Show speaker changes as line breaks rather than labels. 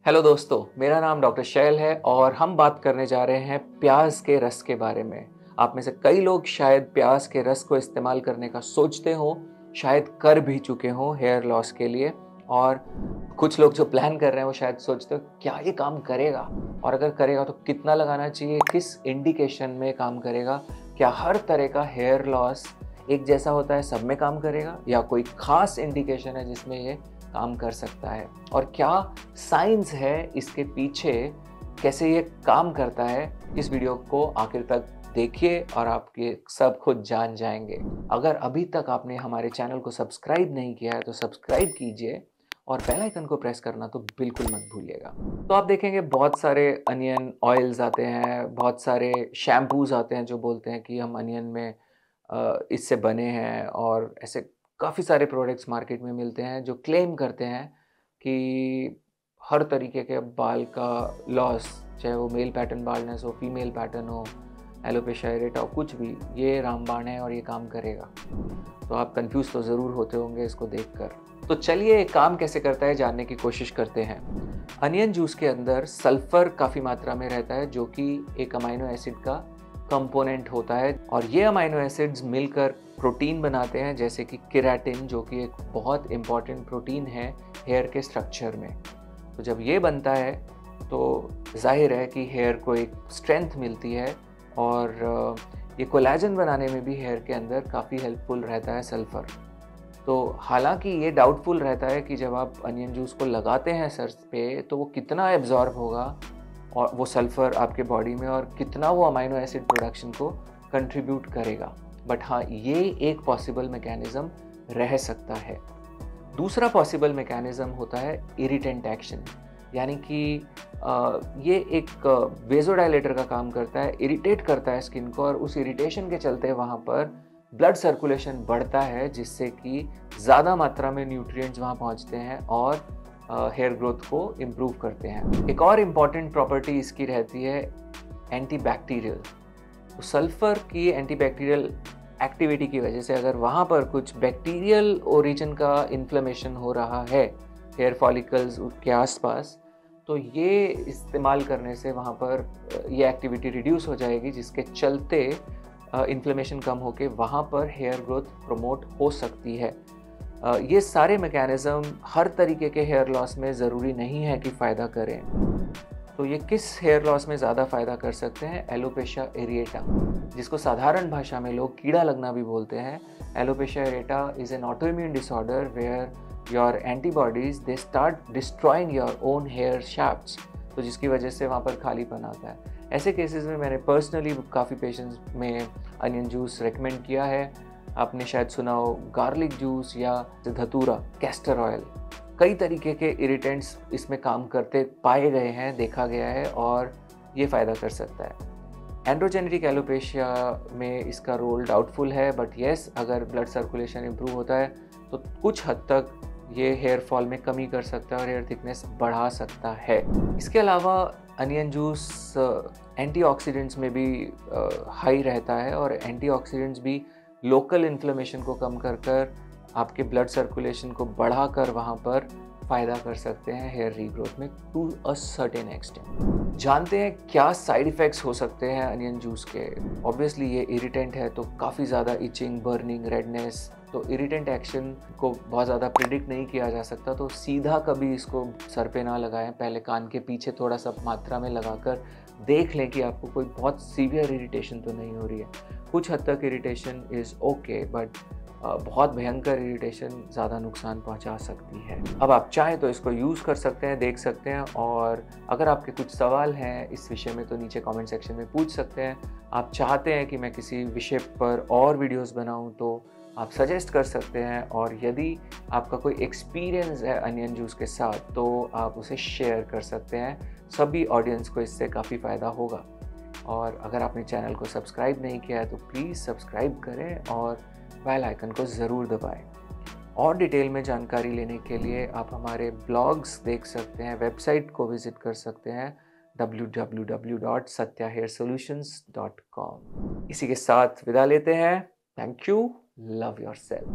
Hello दोस्तों, मेरा नाम डॉक्टर शैल है और हम बात करने जा रहे हैं प्याज के रस के बारे में। आप में से कई लोग शायद प्याज के रस को इस्तेमाल करने का सोचते हो, शायद कर भी चुके हो हेयर लॉस के लिए। और कुछ लोग जो प्लान कर रहे हैं वो शायद सोचते हो क्या ये काम करेगा, और अगर करेगा तो कितना लगाना चाहिए, किस इंडिकेशन में काम करेगा, क्या हर तरह का हेयर लॉस एक जैसा होता है, सब में काम करेगा, या कोई खास इंडिकेशन है जिसमें ये काम कर सकता है, और क्या साइंस है इसके पीछे, कैसे ये काम करता है। इस वीडियो को आखिर तक देखिए और आप ये सब खुद जान जाएंगे। अगर अभी तक आपने हमारे चैनल को सब्सक्राइब नहीं किया है तो सब्सक्राइब कीजिए और बेल आइकन को प्रेस करना तो बिल्कुल मत भूलिएगा। तो आप देखेंगे बहुत सारे अनियन ऑयल्स आते हैं, बहुत सारे शैम्पूज आते हैं जो बोलते हैं कि हम अनियन में इससे बने हैं, और ऐसे काफ़ी सारे प्रोडक्ट्स मार्केट में मिलते हैं जो क्लेम करते हैं कि हर तरीके के बाल का लॉस, चाहे वो मेल पैटर्न बाल्डनेस हो, फीमेल पैटर्न हो, एलोपेशिया एरेटा हो, कुछ भी, ये रामबाण है और ये काम करेगा। तो आप कंफ्यूज तो ज़रूर होते होंगे इसको देखकर। तो चलिए एक काम कैसे करता है जानने की कोशिश करते हैं। अनियन जूस के अंदर सल्फर काफ़ी मात्रा में रहता है जो कि एक अमाइनो एसिड का कंपोनेंट होता है, और ये अमाइनो एसिड्स मिलकर प्रोटीन बनाते हैं, जैसे कि केराटिन, जो कि एक बहुत इम्पॉर्टेंट प्रोटीन है हेयर के स्ट्रक्चर में। तो जब ये बनता है तो जाहिर है कि हेयर को एक स्ट्रेंथ मिलती है, और ये कोलेजन बनाने में भी हेयर के अंदर काफ़ी हेल्पफुल रहता है सल्फ़र। तो हालांकि ये डाउटफुल रहता है कि जब आप अनियन जूस को लगाते हैं सर पे तो वो कितना एब्जॉर्ब होगा और वो सल्फ़र आपके बॉडी में, और कितना वो अमाइनो एसिड प्रोडक्शन को कंट्रीब्यूट करेगा। बट हाँ, ये एक पॉसिबल मैकेनिज़्म रह सकता है। दूसरा पॉसिबल मैकेनिज़्म होता है इरिटेंट एक्शन, यानी कि ये एक वेज़ोडाइलेटर का काम करता है, इरिटेट करता है स्किन को, और उस इरिटेशन के चलते वहाँ पर ब्लड सर्कुलेशन बढ़ता है, जिससे कि ज़्यादा मात्रा में न्यूट्रिएंट्स वहाँ पहुँचते हैं और हेयर ग्रोथ को इम्प्रूव करते हैं। एक और इम्पॉर्टेंट प्रॉपर्टी इसकी रहती है एंटीबैक्टीरियल। तो सल्फ़र की एंटीबैक्टीरियल एक्टिविटी की वजह से अगर वहाँ पर कुछ बैक्टीरियल ओरिजिन का इन्फ्लेमेशन हो रहा है हेयर फॉलिकल्स के आसपास, तो ये इस्तेमाल करने से वहाँ पर ये एक्टिविटी रिड्यूस हो जाएगी, जिसके चलते इन्फ्लेमेशन कम होके वहाँ पर हेयर ग्रोथ प्रमोट हो सकती है। ये सारे मैकेनिज़्म हर तरीके के हेयर लॉस में ज़रूरी नहीं है कि फ़ायदा करें। तो ये किस हेयर लॉस में ज़्यादा फ़ायदा कर सकते हैं? एलोपेशिया एरिएटा, जिसको साधारण भाषा में लोग कीड़ा लगना भी बोलते हैं। Alopecia areata is an autoimmune disorder where your antibodies they start destroying your own hair shafts, तो जिसकी वजह से वहाँ पर खालीपन आता है। ऐसे केसेस में मैंने पर्सनली काफ़ी पेशेंट्स में अनियन जूस रेकमेंड किया है। आपने शायद सुना हो गार्लिक जूस या धतूरा, कैस्टर ऑयल, कई तरीके के इरिटेंट्स इसमें काम करते पाए गए हैं, देखा गया है, और ये फ़ायदा कर सकता है। एंड्रोजेनेटिक एलोपेशिया में इसका रोल डाउटफुल है, बट येस, अगर ब्लड सर्कुलेशन इम्प्रूव होता है तो कुछ हद तक ये हेयर फॉल में कमी कर सकता है और हेयर थिकनेस बढ़ा सकता है। इसके अलावा अनियन जूस एंटीऑक्सीडेंट्स में भी हाई रहता है, और एंटीऑक्सीडेंट्स भी लोकल इन्फ्लेमेशन को कम कर आपके ब्लड सर्कुलेशन को बढ़ाकर वहाँ पर फ़ायदा कर सकते हैं हेयर रीग्रोथ में टू अ सर्टेन एक्सटेंट। जानते हैं क्या साइड इफ़ेक्ट्स हो सकते हैं अनियन जूस के। ऑब्वियसली ये इरिटेंट है तो काफ़ी ज़्यादा इचिंग, बर्निंग, रेडनेस, तो इरिटेंट एक्शन को बहुत ज़्यादा प्रिडिक्ट नहीं किया जा सकता, तो सीधा कभी इसको सर पे ना लगाएं, पहले कान के पीछे थोड़ा सा मात्रा में लगाकर देख लें कि आपको कोई बहुत सीवियर इरिटेशन तो नहीं हो रही है। कुछ हद तक इरिटेशन इज़ ओके, बट बहुत भयंकर इरिटेशन ज़्यादा नुकसान पहुंचा सकती है। अब आप चाहें तो इसको यूज़ कर सकते हैं, देख सकते हैं, और अगर आपके कुछ सवाल हैं इस विषय में तो नीचे कमेंट सेक्शन में पूछ सकते हैं। आप चाहते हैं कि मैं किसी विषय पर और वीडियोस बनाऊं तो आप सजेस्ट कर सकते हैं, और यदि आपका कोई एक्सपीरियंस है अनियन जूस के साथ तो आप उसे शेयर कर सकते हैं। सभी ऑडियंस को इससे काफ़ी फ़ायदा होगा। और अगर आपने चैनल को सब्सक्राइब नहीं किया है तो प्लीज़ सब्सक्राइब करें और बेल आइकन को ज़रूर दबाएं। और डिटेल में जानकारी लेने के लिए आप हमारे ब्लॉग्स देख सकते हैं, वेबसाइट को विज़िट कर सकते हैं www.satyaHairSolutions.com। इसी के साथ विदा लेते हैं। Thank you, love yourself.